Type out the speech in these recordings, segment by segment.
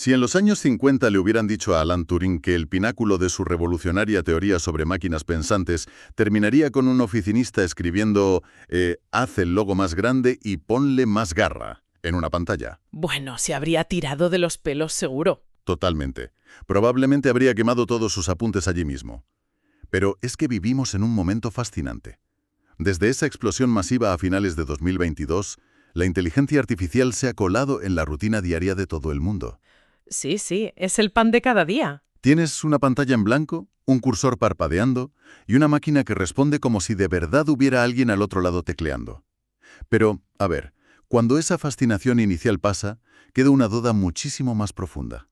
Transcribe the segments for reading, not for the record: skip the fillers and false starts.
Si en los años 50 le hubieran dicho a Alan Turing que el pináculo de su revolucionaria teoría sobre máquinas pensantes terminaría con un oficinista escribiendo «haz el logo más grande y ponle más garra» en una pantalla. Bueno, se habría tirado de los pelos seguro. Totalmente. Probablemente habría quemado todos sus apuntes allí mismo. Pero es que vivimos en un momento fascinante. Desde esa explosión masiva a finales de 2022, la inteligencia artificial se ha colado en la rutina diaria de todo el mundo. Sí, es el pan de cada día. Tienes una pantalla en blanco, un cursor parpadeando y una máquina que responde como si de verdad hubiera alguien al otro lado tecleando. Pero, a ver, cuando esa fascinación inicial pasa, queda una duda muchísimo más profunda.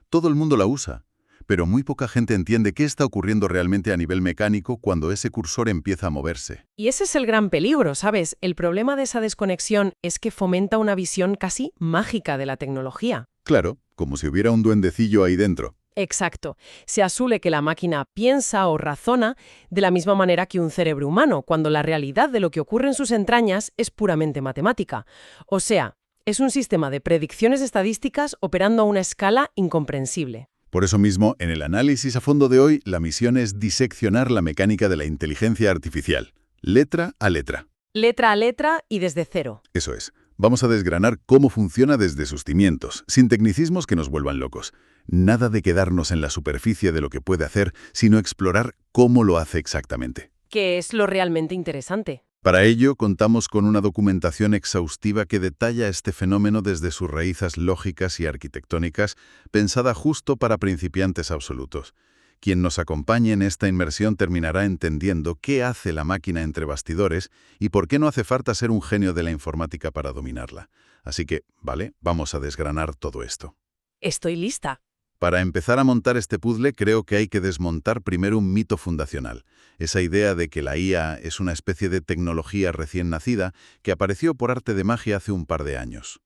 Todo el mundo la usa, pero muy poca gente entiende qué está ocurriendo realmente a nivel mecánico cuando ese cursor empieza a moverse. Y ese es el gran peligro, ¿sabes? El problema de esa desconexión es que fomenta una visión casi mágica de la tecnología. Claro, como si hubiera un duendecillo ahí dentro. Exacto. Se asume que la máquina piensa o razona de la misma manera que un cerebro humano, cuando la realidad de lo que ocurre en sus entrañas es puramente matemática. O sea, es un sistema de predicciones estadísticas operando a una escala incomprensible. Por eso mismo, en el análisis a fondo de hoy, la misión es diseccionar la mecánica de la inteligencia artificial, letra a letra. Letra a letra y desde cero. Eso es. Vamos a desgranar cómo funciona desde sus cimientos, sin tecnicismos que nos vuelvan locos. Nada de quedarnos en la superficie de lo que puede hacer, sino explorar cómo lo hace exactamente. Que es lo realmente interesante. Para ello, contamos con una documentación exhaustiva que detalla este fenómeno desde sus raíces lógicas y arquitectónicas, pensada justo para principiantes absolutos. Quien nos acompañe en esta inmersión terminará entendiendo qué hace la máquina entre bastidores y por qué no hace falta ser un genio de la informática para dominarla. Así que, vale, vamos a desgranar todo esto. Estoy lista. Para empezar a montar este puzzle, creo que hay que desmontar primero un mito fundacional. Esa idea de que la IA es una especie de tecnología recién nacida que apareció por arte de magia hace un par de años.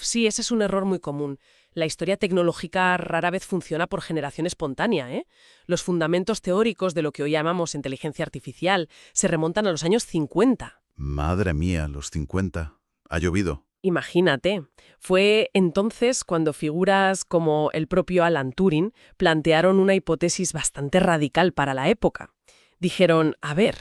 Sí, ese es un error muy común. La historia tecnológica rara vez funciona por generación espontánea, ¿eh? Los fundamentos teóricos de lo que hoy llamamos inteligencia artificial se remontan a los años 50. Madre mía, los 50. Ha llovido. Imagínate, fue entonces cuando figuras como el propio Alan Turing plantearon una hipótesis bastante radical para la época. Dijeron, a ver,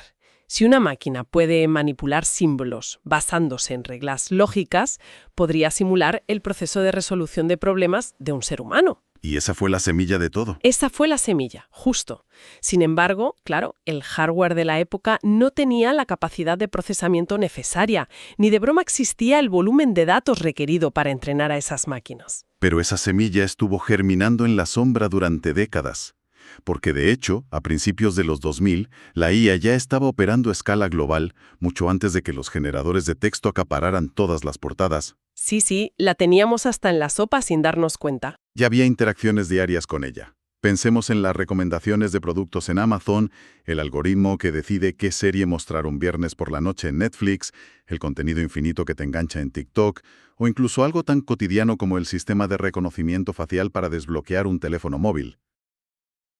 si una máquina puede manipular símbolos basándose en reglas lógicas, podría simular el proceso de resolución de problemas de un ser humano. Y esa fue la semilla de todo. Esa fue la semilla, justo. Sin embargo, claro, el hardware de la época no tenía la capacidad de procesamiento necesaria, ni de broma existía el volumen de datos requerido para entrenar a esas máquinas. Pero esa semilla estuvo germinando en la sombra durante décadas. Porque de hecho, a principios de los 2000, la IA ya estaba operando a escala global, mucho antes de que los generadores de texto acapararan todas las portadas. Sí, la teníamos hasta en la sopa sin darnos cuenta. Ya había interacciones diarias con ella. Pensemos en las recomendaciones de productos en Amazon, el algoritmo que decide qué serie mostrar un viernes por la noche en Netflix, el contenido infinito que te engancha en TikTok, o incluso algo tan cotidiano como el sistema de reconocimiento facial para desbloquear un teléfono móvil.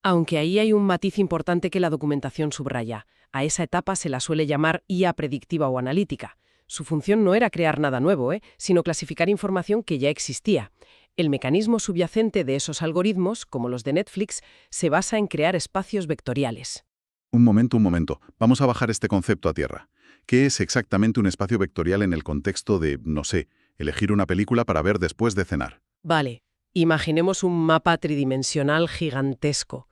Aunque ahí hay un matiz importante que la documentación subraya. A esa etapa se la suele llamar IA predictiva o analítica. Su función no era crear nada nuevo, sino clasificar información que ya existía. El mecanismo subyacente de esos algoritmos, como los de Netflix, se basa en crear espacios vectoriales. Un momento. Vamos a bajar este concepto a tierra. ¿Qué es exactamente un espacio vectorial en el contexto de, no sé, elegir una película para ver después de cenar? Vale, imaginemos un mapa tridimensional gigantesco.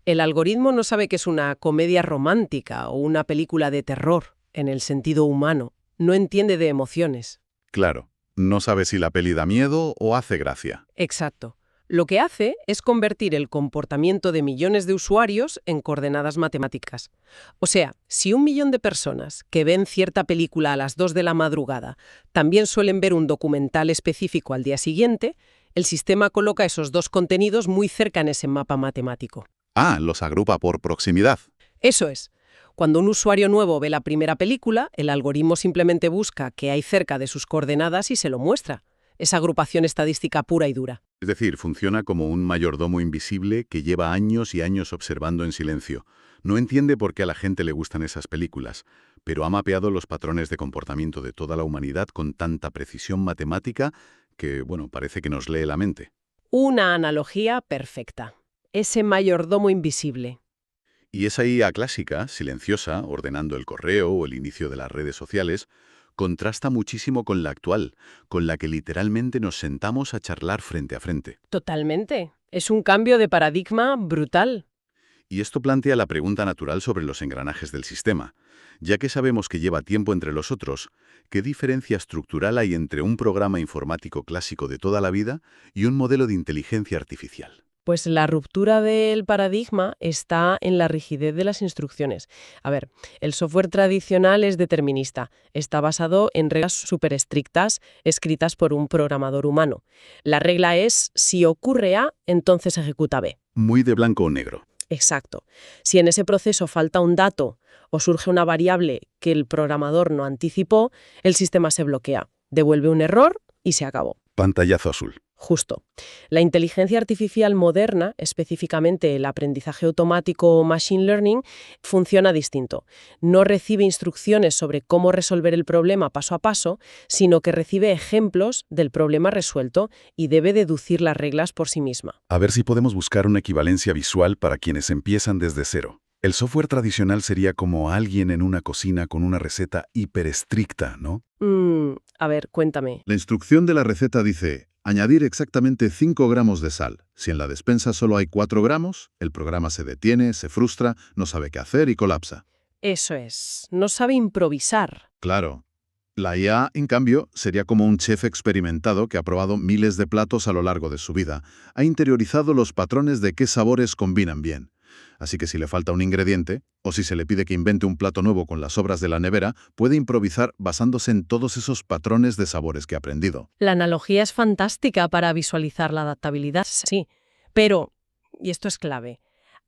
El algoritmo no sabe que es una comedia romántica o una película de terror, en el sentido humano. No entiende de emociones. Claro, no sabe si la peli da miedo o hace gracia. Exacto. Lo que hace es convertir el comportamiento de millones de usuarios en coordenadas matemáticas. O sea, si 1 millón de personas que ven cierta película a las 2 de la madrugada también suelen ver un documental específico al día siguiente, el sistema coloca esos dos contenidos muy cerca en ese mapa matemático. Ah, los agrupa por proximidad. Eso es. Cuando un usuario nuevo ve la primera película, el algoritmo simplemente busca qué hay cerca de sus coordenadas y se lo muestra. Es agrupación estadística pura y dura. Es decir, funciona como un mayordomo invisible que lleva años y años observando en silencio. No entiende por qué a la gente le gustan esas películas, pero ha mapeado los patrones de comportamiento de toda la humanidad con tanta precisión matemática que, parece que nos lee la mente. Una analogía perfecta. Ese mayordomo invisible. Y esa IA clásica, silenciosa, ordenando el correo o el inicio de las redes sociales, contrasta muchísimo con la actual, con la que literalmente nos sentamos a charlar frente a frente. Totalmente. Es un cambio de paradigma brutal. Y esto plantea la pregunta natural sobre los engranajes del sistema. Ya que sabemos que lleva tiempo entre los otros, ¿qué diferencia estructural hay entre un programa informático clásico de toda la vida y un modelo de inteligencia artificial? Pues la ruptura del paradigma está en la rigidez de las instrucciones. A ver, el software tradicional es determinista, está basado en reglas súper estrictas escritas por un programador humano. La regla es, si ocurre A, entonces ejecuta B. Muy de blanco o negro. Exacto. Si en ese proceso falta un dato o surge una variable que el programador no anticipó, el sistema se bloquea, devuelve un error y se acabó. Pantallazo azul. Justo. La inteligencia artificial moderna, específicamente el aprendizaje automático o machine learning, funciona distinto. No recibe instrucciones sobre cómo resolver el problema paso a paso, sino que recibe ejemplos del problema resuelto y debe deducir las reglas por sí misma. A ver si podemos buscar una equivalencia visual para quienes empiezan desde cero. El software tradicional sería como alguien en una cocina con una receta hiperestricta, ¿no? A ver, cuéntame. La instrucción de la receta dice: añadir exactamente 5 gramos de sal. Si en la despensa solo hay 4 gramos, el programa se detiene, se frustra, no sabe qué hacer y colapsa. Eso es. No sabe improvisar. Claro. La IA, en cambio, sería como un chef experimentado que ha probado miles de platos a lo largo de su vida. Ha interiorizado los patrones de qué sabores combinan bien. Así que si le falta un ingrediente, o si se le pide que invente un plato nuevo con las sobras de la nevera, puede improvisar basándose en todos esos patrones de sabores que ha aprendido. La analogía es fantástica para visualizar la adaptabilidad, sí. Pero, y esto es clave,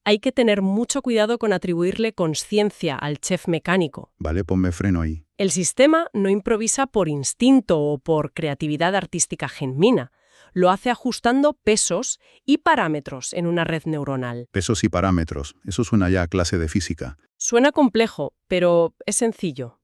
hay que tener mucho cuidado con atribuirle consciencia al chef mecánico. Vale, ponme freno ahí. El sistema no improvisa por instinto o por creatividad artística genuina. Lo hace ajustando pesos y parámetros en una red neuronal. Pesos y parámetros. Eso suena ya a clase de física. Suena complejo, pero es sencillo.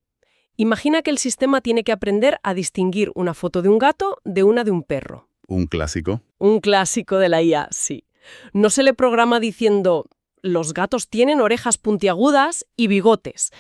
Imagina que el sistema tiene que aprender a distinguir una foto de un gato de una de un perro. ¿Un clásico? Un clásico de la IA, sí. No se le programa diciendo, los gatos tienen orejas puntiagudas y bigotes.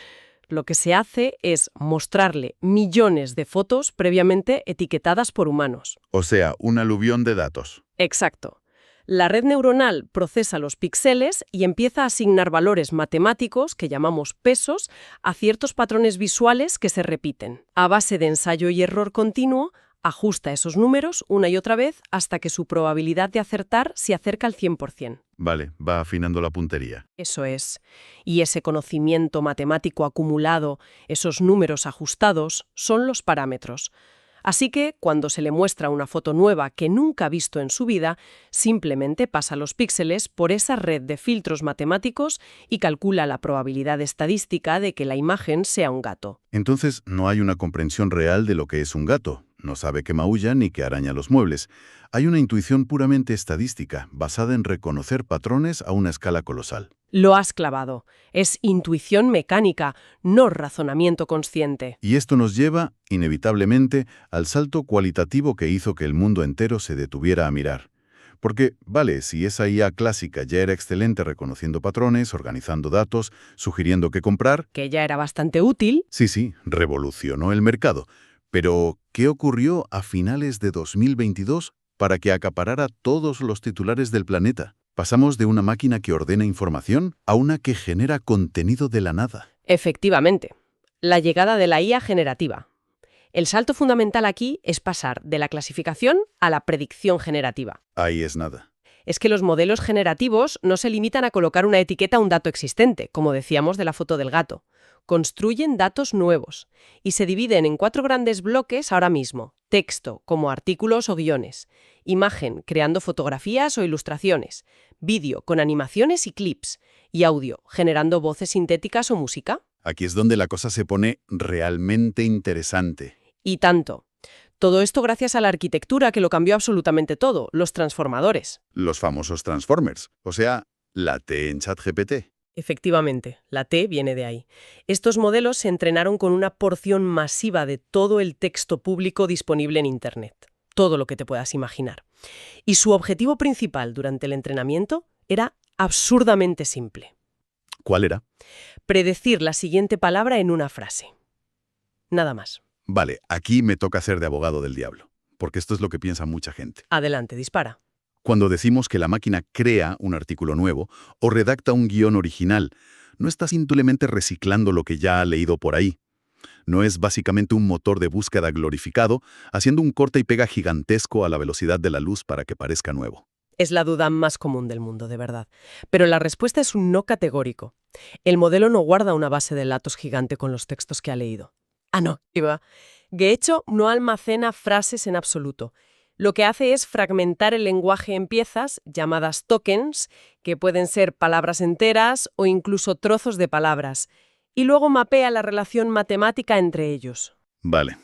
Lo que se hace es mostrarle millones de fotos previamente etiquetadas por humanos. O sea, un aluvión de datos. Exacto. La red neuronal procesa los píxeles y empieza a asignar valores matemáticos, que llamamos pesos, a ciertos patrones visuales que se repiten. A base de ensayo y error continuo, ajusta esos números una y otra vez hasta que su probabilidad de acertar se acerca al 100%. Vale, va afinando la puntería. Eso es. Y ese conocimiento matemático acumulado, esos números ajustados, son los parámetros. Así que, cuando se le muestra una foto nueva que nunca ha visto en su vida, simplemente pasa los píxeles por esa red de filtros matemáticos y calcula la probabilidad estadística de que la imagen sea un gato. Entonces, no hay una comprensión real de lo que es un gato. No sabe que maulla ni que araña los muebles. Hay una intuición puramente estadística, basada en reconocer patrones a una escala colosal. Lo has clavado. Es intuición mecánica, no razonamiento consciente. Y esto nos lleva, inevitablemente, al salto cualitativo que hizo que el mundo entero se detuviera a mirar. Porque, vale, si esa IA clásica ya era excelente reconociendo patrones, organizando datos, sugiriendo qué comprar... Que ya era bastante útil. Sí, revolucionó el mercado. Pero, ¿qué ocurrió a finales de 2022 para que acaparara todos los titulares del planeta? Pasamos de una máquina que ordena información a una que genera contenido de la nada. Efectivamente. La llegada de la IA generativa. El salto fundamental aquí es pasar de la clasificación a la predicción generativa. Ahí es nada. Es que los modelos generativos no se limitan a colocar una etiqueta a un dato existente, como decíamos de la foto del gato. Construyen datos nuevos y se dividen en 4 grandes bloques ahora mismo. Texto, como artículos o guiones. Imagen, creando fotografías o ilustraciones. Vídeo, con animaciones y clips. Y audio, generando voces sintéticas o música. Aquí es donde la cosa se pone realmente interesante. Y tanto. Todo esto gracias a la arquitectura que lo cambió absolutamente todo, los transformadores. Los famosos transformers, o sea, la T en ChatGPT. Efectivamente, la T viene de ahí. Estos modelos se entrenaron con una porción masiva de todo el texto público disponible en Internet. todo lo que te puedas imaginar. Y su objetivo principal durante el entrenamiento era absurdamente simple: ¿Cuál era? predecir la siguiente palabra en una frase. Nada más. Vale, aquí me toca hacer de abogado del diablo, porque esto es lo que piensa mucha gente. Adelante, dispara. Cuando decimos que la máquina crea un artículo nuevo o redacta un guión original, no está simplemente reciclando lo que ya ha leído por ahí. No es básicamente un motor de búsqueda glorificado, haciendo un corta y pega gigantesco a la velocidad de la luz para que parezca nuevo. Es la duda más común del mundo, de verdad. Pero la respuesta es un no categórico. El modelo no guarda una base de datos gigante con los textos que ha leído. Ah, no, iba. De hecho, no almacena frases en absoluto. Lo que hace es fragmentar el lenguaje en piezas, llamadas tokens, que pueden ser palabras enteras o incluso trozos de palabras, y luego mapea la relación matemática entre ellos. Vale,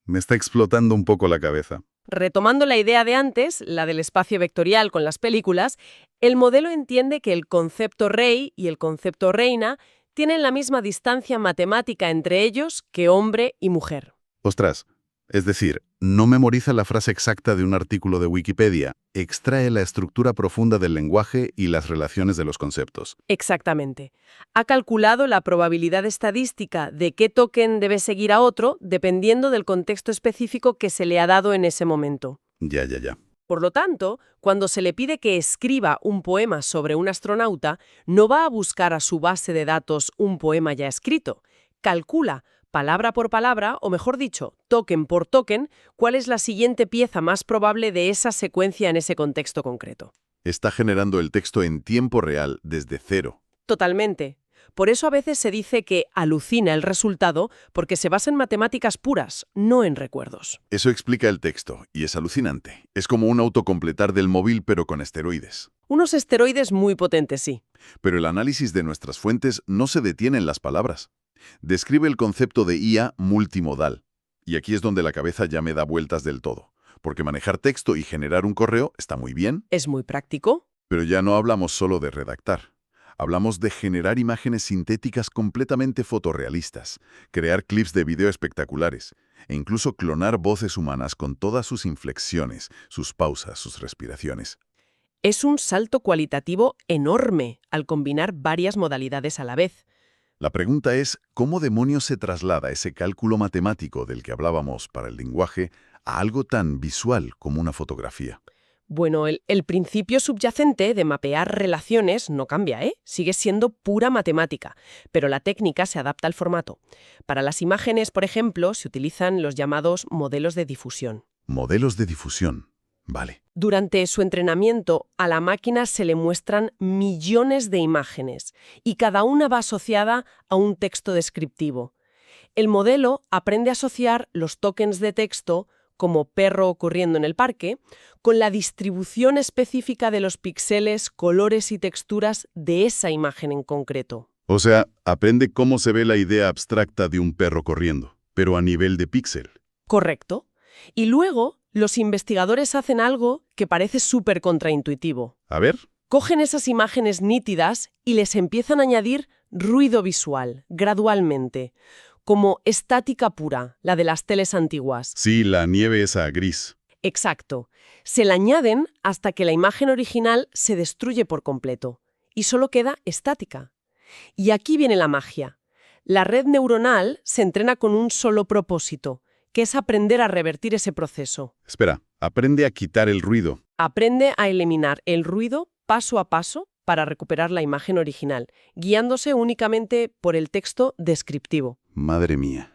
me está explotando un poco la cabeza. Retomando la idea de antes, la del espacio vectorial con las películas, el modelo entiende que el concepto rey y el concepto reina tienen la misma distancia matemática entre ellos que hombre y mujer. Ostras, es decir, no memoriza la frase exacta de un artículo de Wikipedia, extrae la estructura profunda del lenguaje y las relaciones de los conceptos. Exactamente. Ha calculado la probabilidad estadística de qué token debe seguir a otro dependiendo del contexto específico que se le ha dado en ese momento. Ya. Por lo tanto, cuando se le pide que escriba un poema sobre un astronauta, no va a buscar a su base de datos un poema ya escrito. Calcula, palabra por palabra, o mejor dicho, token por token, cuál es la siguiente pieza más probable de esa secuencia en ese contexto concreto. Está generando el texto en tiempo real desde cero. Totalmente. Por eso a veces se dice que alucina el resultado porque se basa en matemáticas puras, no en recuerdos. Eso explica el texto, y es alucinante. Es como un autocompletar del móvil, pero con esteroides. Unos esteroides muy potentes, sí. Pero el análisis de nuestras fuentes no se detiene en las palabras. Describe el concepto de IA multimodal. Y aquí es donde la cabeza ya me da vueltas del todo. Porque manejar texto y generar un correo está muy bien, Es muy práctico. pero ya no hablamos solo de redactar. Hablamos de generar imágenes sintéticas completamente fotorrealistas, crear clips de video espectaculares, e incluso clonar voces humanas con todas sus inflexiones, sus pausas, sus respiraciones. Es un salto cualitativo enorme al combinar varias modalidades a la vez. La pregunta es, ¿cómo demonios se traslada ese cálculo matemático del que hablábamos para el lenguaje a algo tan visual como una fotografía? Bueno, el principio subyacente de mapear relaciones no cambia, ¿eh? Sigue siendo pura matemática, pero la técnica se adapta al formato. Para las imágenes, por ejemplo, se utilizan los llamados modelos de difusión. Modelos de difusión. Vale. Durante su entrenamiento, a la máquina se le muestran millones de imágenes y cada una va asociada a un texto descriptivo. El modelo aprende a asociar los tokens de texto, como perro corriendo en el parque, con la distribución específica de los píxeles, colores y texturas de esa imagen en concreto. O sea, aprende cómo se ve la idea abstracta de un perro corriendo, pero a nivel de píxel. ¿Correcto? Y luego, los investigadores hacen algo que parece súper contraintuitivo. A ver. Cogen esas imágenes nítidas y les empiezan a añadir ruido visual, gradualmente, como estática pura, la de las teles antiguas. Sí, la nieve esa gris. Exacto. Se la añaden hasta que la imagen original se destruye por completo y solo queda estática. Y aquí viene la magia. La red neuronal se entrena con un solo propósito, que es aprender a revertir ese proceso. Espera, aprende a quitar el ruido. Aprende a eliminar el ruido paso a paso para recuperar la imagen original, guiándose únicamente por el texto descriptivo. Madre mía.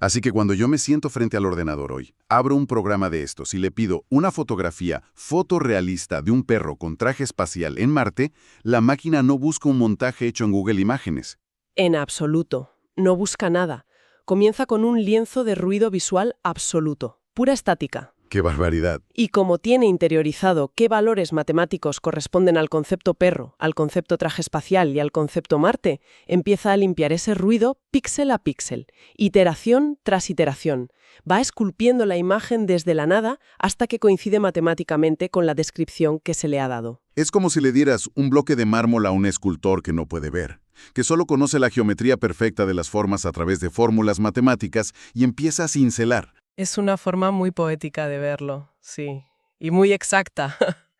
Así que cuando yo me siento frente al ordenador hoy, abro un programa de estos y le pido una fotografía fotorrealista de un perro con traje espacial en Marte, la máquina no busca un montaje hecho en Google Imágenes. En absoluto. No busca nada. Comienza con un lienzo de ruido visual absoluto, pura estática. ¡Qué barbaridad! Y como tiene interiorizado qué valores matemáticos corresponden al concepto perro, al concepto traje espacial y al concepto Marte, empieza a limpiar ese ruido píxel a píxel, iteración tras iteración. Va esculpiendo la imagen desde la nada hasta que coincide matemáticamente con la descripción que se le ha dado. Es como si le dieras un bloque de mármol a un escultor que no puede ver, que solo conoce la geometría perfecta de las formas a través de fórmulas matemáticas y empieza a cincelar. Es una forma muy poética de verlo, sí. Y muy exacta.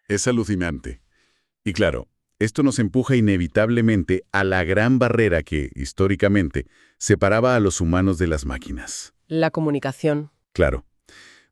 Es alucinante. Y claro, esto nos empuja inevitablemente a la gran barrera que, históricamente, separaba a los humanos de las máquinas. La comunicación. Claro.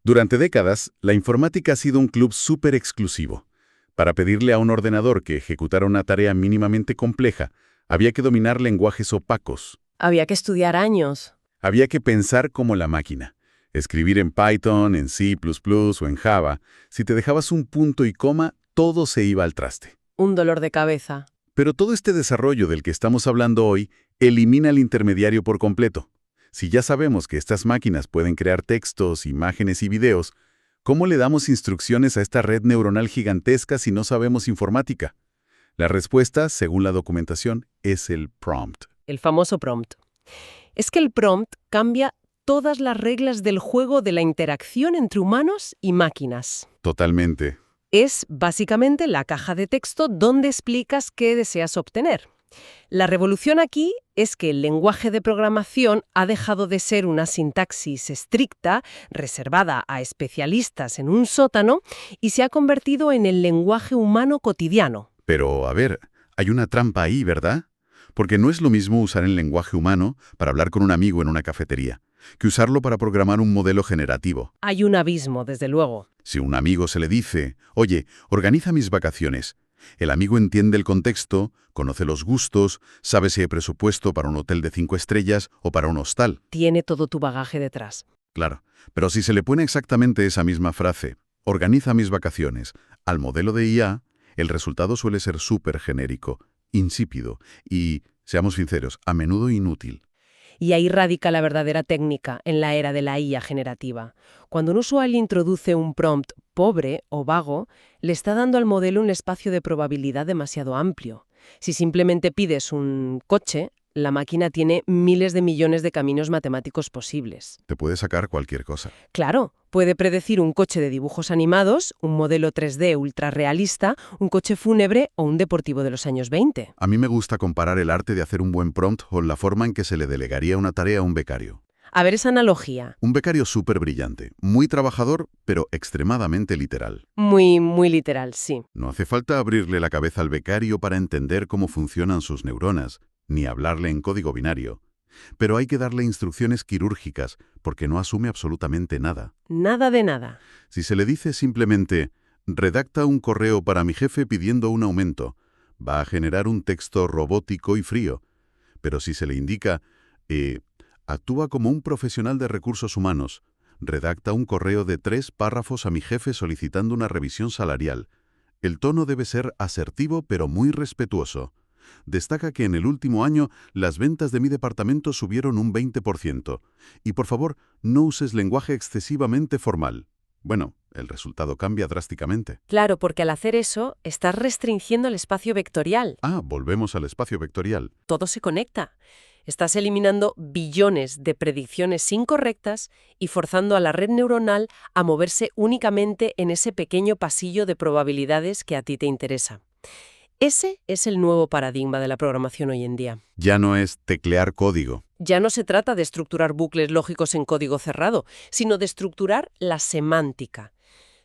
Durante décadas, la informática ha sido un club súper exclusivo. Para pedirle a un ordenador que ejecutara una tarea mínimamente compleja, había que dominar lenguajes opacos. Había que estudiar años. Había que pensar como la máquina. Escribir en Python, en C++ o en Java. Si te dejabas un punto y coma, todo se iba al traste. Un dolor de cabeza. Pero todo este desarrollo del que estamos hablando hoy elimina el intermediario por completo. Si ya sabemos que estas máquinas pueden crear textos, imágenes y videos, ¿cómo le damos instrucciones a esta red neuronal gigantesca si no sabemos informática? La respuesta, según la documentación, es el prompt. El famoso prompt. Es que el prompt cambia todas las reglas del juego de la interacción entre humanos y máquinas. Totalmente. Es básicamente la caja de texto donde explicas qué deseas obtener. La revolución aquí es que el lenguaje de programación ha dejado de ser una sintaxis estricta, reservada a especialistas en un sótano, y se ha convertido en el lenguaje humano cotidiano. Pero, a ver, hay una trampa ahí, ¿verdad? Porque no es lo mismo usar el lenguaje humano para hablar con un amigo en una cafetería, que usarlo para programar un modelo generativo. Hay un abismo, desde luego. Si a un amigo se le dice, oye, organiza mis vacaciones, el amigo entiende el contexto, conoce los gustos, sabe si hay presupuesto para un hotel de 5 estrellas o para un hostal. Tiene todo tu bagaje detrás. Claro, pero si se le pone exactamente esa misma frase, organiza mis vacaciones, al modelo de IA, el resultado suele ser súper genérico, insípido y, seamos sinceros, a menudo inútil. Y ahí radica la verdadera técnica en la era de la IA generativa. Cuando un usuario introduce un prompt pobre o vago, le está dando al modelo un espacio de probabilidad demasiado amplio. Si simplemente pides un coche, la máquina tiene miles de millones de caminos matemáticos posibles. Te puede sacar cualquier cosa. Claro, puede predecir un coche de dibujos animados, un modelo 3D ultrarrealista, un coche fúnebre o un deportivo de los años 20. A mí me gusta comparar el arte de hacer un buen prompt con la forma en que se le delegaría una tarea a un becario. A ver esa analogía. Un becario súper brillante, muy trabajador, pero extremadamente literal. Muy literal, sí. No hace falta abrirle la cabeza al becario para entender cómo funcionan sus neuronas, ni hablarle en código binario. Pero hay que darle instrucciones quirúrgicas, porque no asume absolutamente nada. Nada de nada. Si se le dice simplemente, redacta un correo para mi jefe pidiendo un aumento, va a generar un texto robótico y frío. Pero si se le indica, actúa como un profesional de recursos humanos, redacta un correo de 3 párrafos a mi jefe solicitando una revisión salarial. El tono debe ser asertivo pero muy respetuoso. Destaca que en el último año las ventas de mi departamento subieron un 20%. Y por favor, no uses lenguaje excesivamente formal. Bueno, el resultado cambia drásticamente. Claro, porque al hacer eso, estás restringiendo el espacio vectorial. Volvemos al espacio vectorial. Todo se conecta. Estás eliminando billones de predicciones incorrectas y forzando a la red neuronal a moverse únicamente en ese pequeño pasillo de probabilidades que a ti te interesa. Ese es el nuevo paradigma de la programación hoy en día. Ya no es teclear código. Ya no se trata de estructurar bucles lógicos en código cerrado, sino de estructurar la semántica.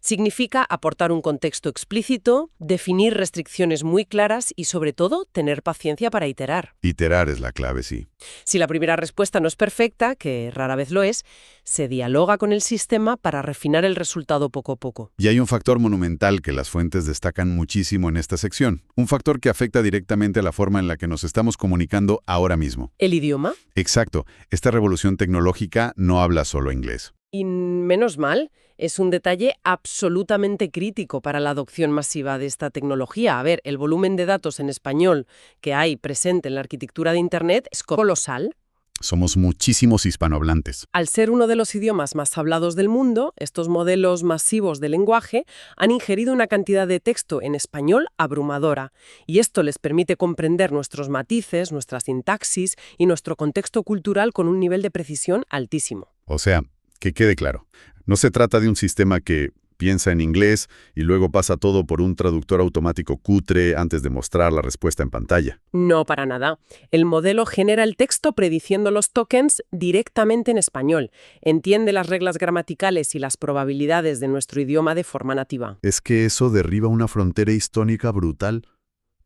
Significa aportar un contexto explícito, definir restricciones muy claras y, sobre todo, tener paciencia para iterar. Iterar es la clave, sí. Si la primera respuesta no es perfecta, que rara vez lo es, se dialoga con el sistema para refinar el resultado poco a poco. Y hay un factor monumental que las fuentes destacan muchísimo en esta sección. Un factor que afecta directamente a la forma en la que nos estamos comunicando ahora mismo. ¿El idioma? Exacto. Esta revolución tecnológica no habla solo inglés. Y menos mal, es un detalle absolutamente crítico para la adopción masiva de esta tecnología. A ver, el volumen de datos en español que hay presente en la arquitectura de Internet es colosal. Somos muchísimos hispanohablantes. Al ser uno de los idiomas más hablados del mundo, estos modelos masivos de lenguaje han ingerido una cantidad de texto en español abrumadora, y esto les permite comprender nuestros matices, nuestra sintaxis y nuestro contexto cultural con un nivel de precisión altísimo. O sea, que quede claro, no se trata de un sistema que piensa en inglés y luego pasa todo por un traductor automático cutre antes de mostrar la respuesta en pantalla. No, para nada. El modelo genera el texto prediciendo los tokens directamente en español. Entiende las reglas gramaticales y las probabilidades de nuestro idioma de forma nativa. Es que eso derriba una frontera histórica brutal.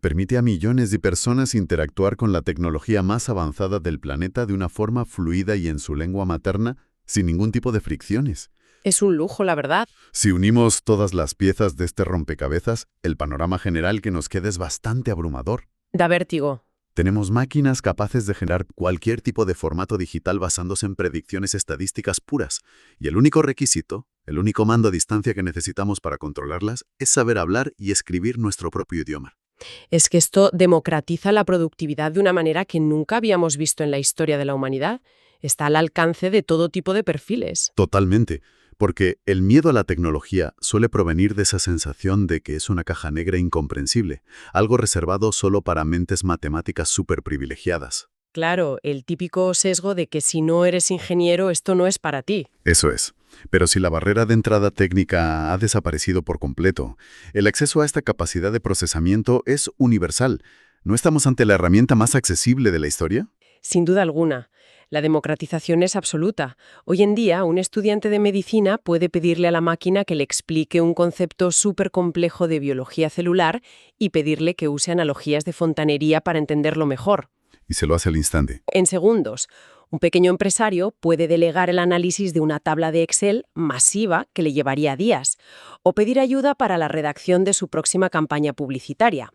Permite a millones de personas interactuar con la tecnología más avanzada del planeta de una forma fluida y en su lengua materna, sin ningún tipo de fricciones. Es un lujo, la verdad. Si unimos todas las piezas de este rompecabezas, el panorama general que nos queda es bastante abrumador. Da vértigo. Tenemos máquinas capaces de generar cualquier tipo de formato digital basándose en predicciones estadísticas puras, y el único requisito, el único mando a distancia que necesitamos para controlarlas, es saber hablar y escribir nuestro propio idioma. Es que esto democratiza la productividad de una manera que nunca habíamos visto en la historia de la humanidad. Está al alcance de todo tipo de perfiles. Totalmente, porque el miedo a la tecnología suele provenir de esa sensación de que es una caja negra incomprensible, algo reservado solo para mentes matemáticas superprivilegiadas. Claro, el típico sesgo de que si no eres ingeniero, esto no es para ti. Eso es. Pero si la barrera de entrada técnica ha desaparecido por completo, el acceso a esta capacidad de procesamiento es universal. ¿No estamos ante la herramienta más accesible de la historia? Sin duda alguna. La democratización es absoluta. Hoy en día, un estudiante de medicina puede pedirle a la máquina que le explique un concepto súper complejo de biología celular y pedirle que use analogías de fontanería para entenderlo mejor. Y se lo hace al instante. En segundos. Un pequeño empresario puede delegar el análisis de una tabla de Excel masiva que le llevaría días, o pedir ayuda para la redacción de su próxima campaña publicitaria.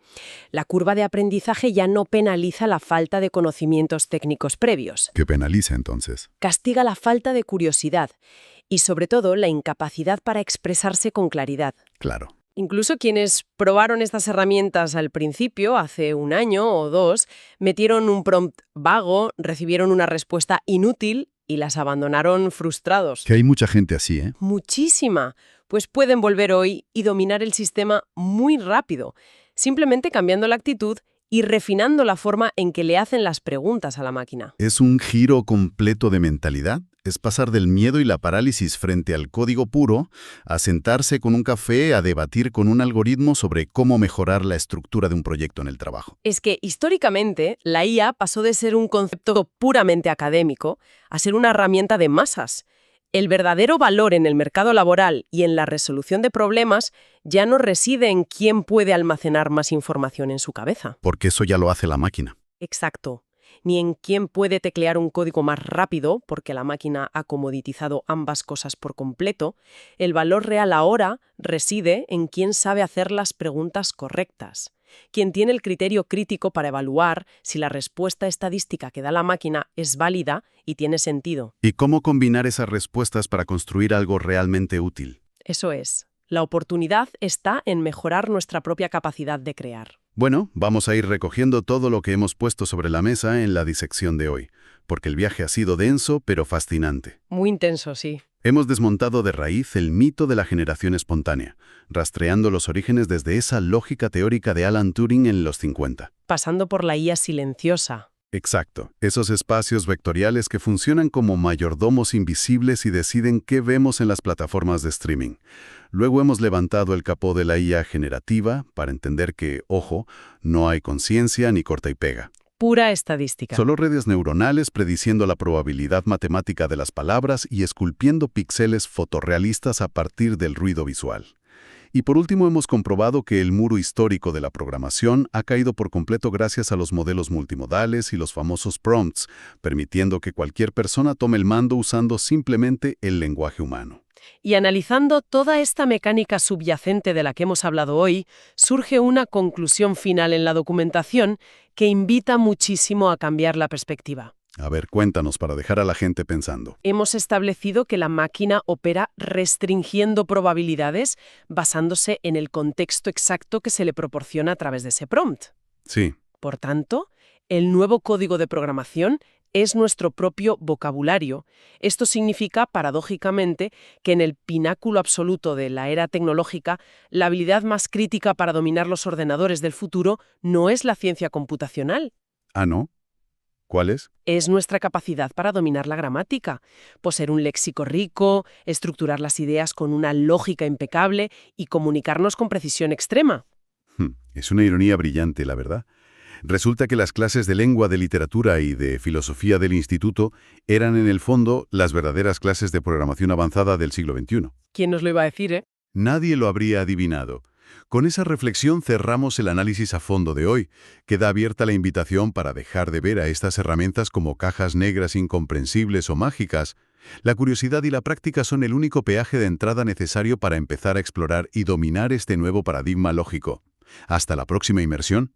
La curva de aprendizaje ya no penaliza la falta de conocimientos técnicos previos. ¿Qué penaliza entonces? Castiga la falta de curiosidad y, sobre todo, la incapacidad para expresarse con claridad. Claro. Incluso quienes probaron estas herramientas al principio, hace un año o dos, metieron un prompt vago, recibieron una respuesta inútil y las abandonaron frustrados. Que hay mucha gente así, ¿eh? Muchísima. Pues pueden volver hoy y dominar el sistema muy rápido, simplemente cambiando la actitud y refinando la forma en que le hacen las preguntas a la máquina. ¿Es un giro completo de mentalidad? Es pasar del miedo y la parálisis frente al código puro a sentarse con un café a debatir con un algoritmo sobre cómo mejorar la estructura de un proyecto en el trabajo. Es que, históricamente, la IA pasó de ser un concepto puramente académico a ser una herramienta de masas. El verdadero valor en el mercado laboral y en la resolución de problemas ya no reside en quién puede almacenar más información en su cabeza. Porque eso ya lo hace la máquina. Exacto. Ni en quién puede teclear un código más rápido, porque la máquina ha comoditizado ambas cosas por completo. El valor real ahora reside en quién sabe hacer las preguntas correctas, quien tiene el criterio crítico para evaluar si la respuesta estadística que da la máquina es válida y tiene sentido. ¿Y cómo combinar esas respuestas para construir algo realmente útil? Eso es. La oportunidad está en mejorar nuestra propia capacidad de crear. Bueno, vamos a ir recogiendo todo lo que hemos puesto sobre la mesa en la disección de hoy, porque el viaje ha sido denso pero fascinante. Muy intenso, sí. Hemos desmontado de raíz el mito de la generación espontánea, rastreando los orígenes desde esa lógica teórica de Alan Turing en los 50. Pasando por la IA silenciosa. Exacto, esos espacios vectoriales que funcionan como mayordomos invisibles y deciden qué vemos en las plataformas de streaming. Luego hemos levantado el capó de la IA generativa para entender que, ojo, no hay conciencia ni corta y pega. Pura estadística. Solo redes neuronales prediciendo la probabilidad matemática de las palabras y esculpiendo píxeles fotorrealistas a partir del ruido visual. Y por último hemos comprobado que el muro histórico de la programación ha caído por completo gracias a los modelos multimodales y los famosos prompts, permitiendo que cualquier persona tome el mando usando simplemente el lenguaje humano. Y analizando toda esta mecánica subyacente de la que hemos hablado hoy, surge una conclusión final en la documentación que invita muchísimo a cambiar la perspectiva. A ver, cuéntanos para dejar a la gente pensando. Hemos establecido que la máquina opera restringiendo probabilidades basándose en el contexto exacto que se le proporciona a través de ese prompt. Sí. Por tanto, el nuevo código de programación es nuestro propio vocabulario. Esto significa, paradójicamente, que en el pináculo absoluto de la era tecnológica, la habilidad más crítica para dominar los ordenadores del futuro no es la ciencia computacional. ¿Ah, no? ¿Cuáles? Es nuestra capacidad para dominar la gramática, poseer un léxico rico, estructurar las ideas con una lógica impecable y comunicarnos con precisión extrema. Es una ironía brillante, la verdad. Resulta que las clases de lengua, de literatura y de filosofía del instituto eran en el fondo las verdaderas clases de programación avanzada del siglo XXI. ¿Quién nos lo iba a decir, eh? Nadie lo habría adivinado. Con esa reflexión cerramos el análisis a fondo de hoy. Queda abierta la invitación para dejar de ver a estas herramientas como cajas negras incomprensibles o mágicas. La curiosidad y la práctica son el único peaje de entrada necesario para empezar a explorar y dominar este nuevo paradigma lógico. Hasta la próxima inmersión.